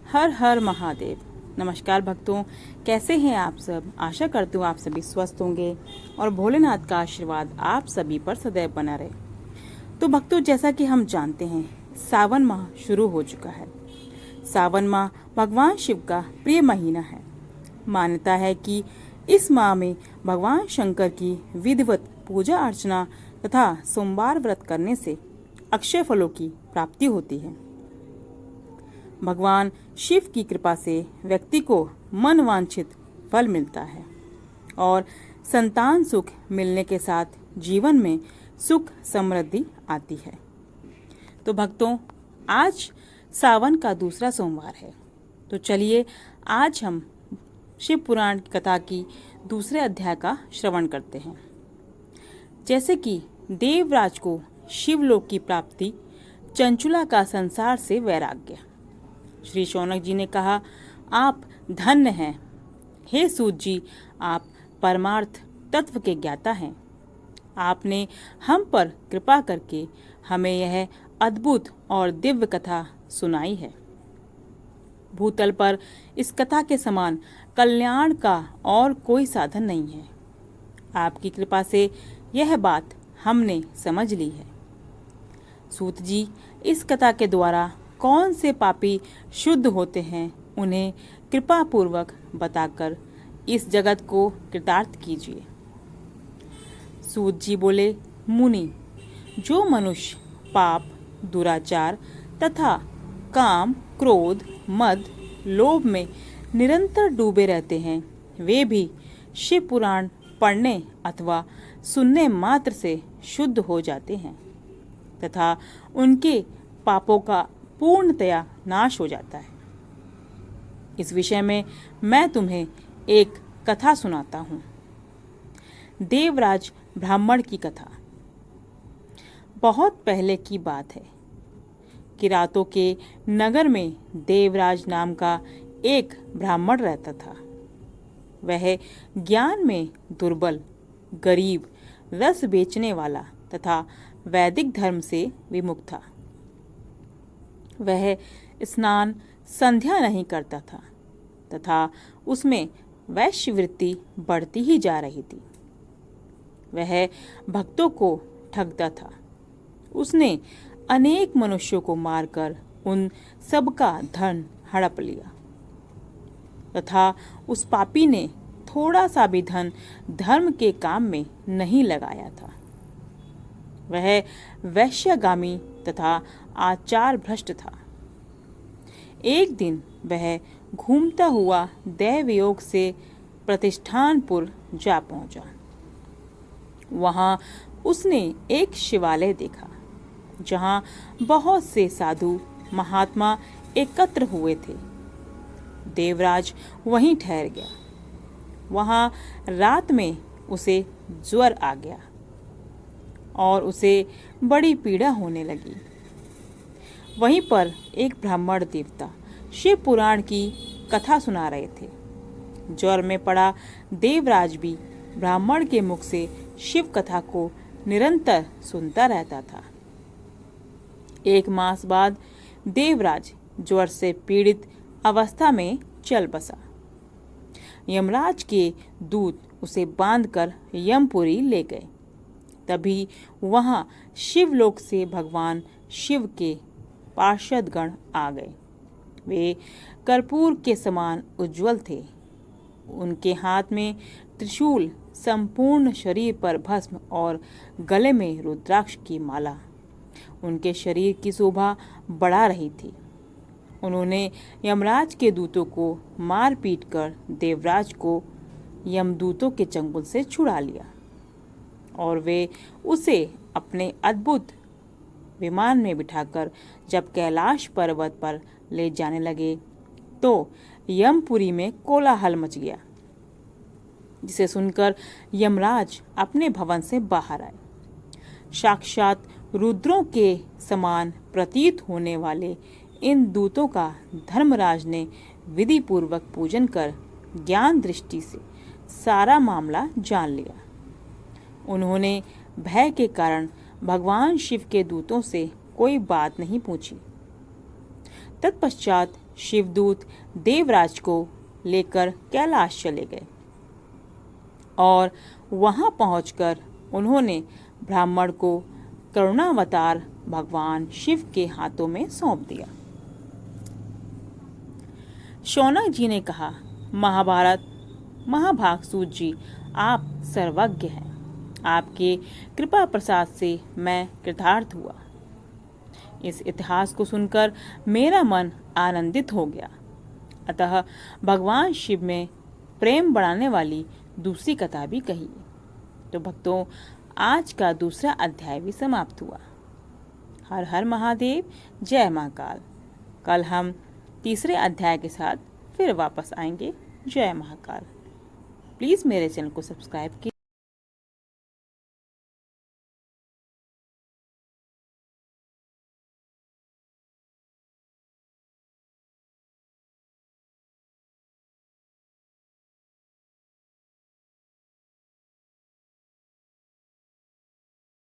हर हर महादेव। नमस्कार भक्तों, कैसे हैं आप सब। आशा करती हूँ आप सभी स्वस्थ होंगे और भोलेनाथ का आशीर्वाद आप सभी पर सदैव बना रहे। तो भक्तों, जैसा कि हम जानते हैं, सावन माह शुरू हो चुका है। सावन माह भगवान शिव का प्रिय महीना है। मान्यता है कि इस माह में भगवान शंकर की विधिवत पूजा अर्चना तथा सोमवार व्रत करने से अक्षय फलों की प्राप्ति होती है। भगवान शिव की कृपा से व्यक्ति को मन वांछित फल मिलता है और संतान सुख मिलने के साथ जीवन में सुख समृद्धि आती है। तो भक्तों, आज सावन का दूसरा सोमवार है। तो चलिए आज हम शिव पुराण की कथा की दूसरे अध्याय का श्रवण करते हैं। जैसे कि देवराज को शिवलोक की प्राप्ति, चंचुला का संसार से वैराग्य। श्री शौनक जी ने कहा, आप धन्य हैं। हे सूत जी, आप परमार्थ तत्व के ज्ञाता हैं। आपने हम पर कृपा करके हमें यह अद्भुत और दिव्य कथा सुनाई है। भूतल पर इस कथा के समान कल्याण का और कोई साधन नहीं है। आपकी कृपा से यह बात हमने समझ ली है। सूत जी, इस कथा के द्वारा कौन से पापी शुद्ध होते हैं, उन्हें कृपा पूर्वक बताकर इस जगत को कृतार्थ कीजिए। सूत जी बोले, मुनि, जो मनुष्य पाप, दुराचार तथा काम, क्रोध, मद, लोभ में निरंतर डूबे रहते हैं, वे भी शिव पुराण पढ़ने अथवा सुनने मात्र से शुद्ध हो जाते हैं तथा उनके पापों का पूर्णतया नाश हो जाता है। इस विषय में मैं तुम्हें एक कथा सुनाता हूँ। देवराज ब्राह्मण की कथा। बहुत पहले की बात है। किरातों के नगर में देवराज नाम का एक ब्राह्मण रहता था। वह ज्ञान में दुर्बल, गरीब, रस बेचने वाला तथा वैदिक धर्म से विमुख था। वह स्नान संध्या नहीं करता था तथा उसमें वैश्यवृत्ति बढ़ती ही जा रही थी। वह भक्तों को ठगता था। उसने अनेक मनुष्यों को मारकर उन सबका धन हड़प लिया तथा उस पापी ने थोड़ा सा भी धन धर्म के काम में नहीं लगाया था। वह वैश्यगामी तथा आचार भ्रष्ट था। एक दिन वह घूमता हुआ दैवयोग से प्रतिष्ठानपुर जा पहुंचा। वहां उसने एक शिवालय देखा जहां बहुत से साधु महात्मा एकत्र हुए थे। देवराज वहीं ठहर गया। वहां रात में उसे ज्वर आ गया और उसे बड़ी पीड़ा होने लगी। वहीं पर एक ब्राह्मण देवता शिव पुराण की कथा सुना रहे थे। ज्वर में पड़ा देवराज भी ब्राह्मण के मुख से शिव कथा को निरंतर सुनता रहता था। एक मास बाद देवराज ज्वर से पीड़ित अवस्था में चल बसा। यमराज के दूत उसे बांधकर यमपुरी ले गए। तभी वहां शिवलोक से भगवान शिव के पार्षदगण आ गए। वे कर्पूर के समान उज्जवल थे। उनके हाथ में त्रिशूल, संपूर्ण शरीर पर भस्म और गले में रुद्राक्ष की माला उनके शरीर की शोभा बढ़ा रही थी। उन्होंने यमराज के दूतों को मार पीट कर देवराज को यमदूतों के चंगुल से छुड़ा लिया और वे उसे अपने अद्भुत विमान में बिठाकर जब कैलाश पर्वत पर ले जाने लगे तो यमपुरी में कोलाहल मच गया, जिसे सुनकर यमराज अपने भवन से बाहर आए। साक्षात रुद्रों के समान प्रतीत होने वाले इन दूतों का धर्मराज ने विधि पूर्वक पूजन कर ज्ञान दृष्टि से सारा मामला जान लिया। उन्होंने भय के कारण भगवान शिव के दूतों से कोई बात नहीं पूछी। तत्पश्चात शिवदूत देवराज को लेकर कैलाश चले गए और वहां पहुंचकर उन्होंने ब्राह्मण को करुणावतार भगवान शिव के हाथों में सौंप दिया। शौनक जी ने कहा, महाभागसूत जी, आप सर्वज्ञ हैं। आपके कृपा प्रसाद से मैं कृतार्थ हुआ। इस इतिहास को सुनकर मेरा मन आनंदित हो गया। अतः भगवान शिव में प्रेम बढ़ाने वाली दूसरी कथा भी कही। तो भक्तों, आज का दूसरा अध्याय भी समाप्त हुआ। हर हर महादेव, जय महाकाल। कल हम तीसरे अध्याय के साथ फिर वापस आएंगे। जय महाकाल। प्लीज़ मेरे चैनल को सब्सक्राइब कीजिए।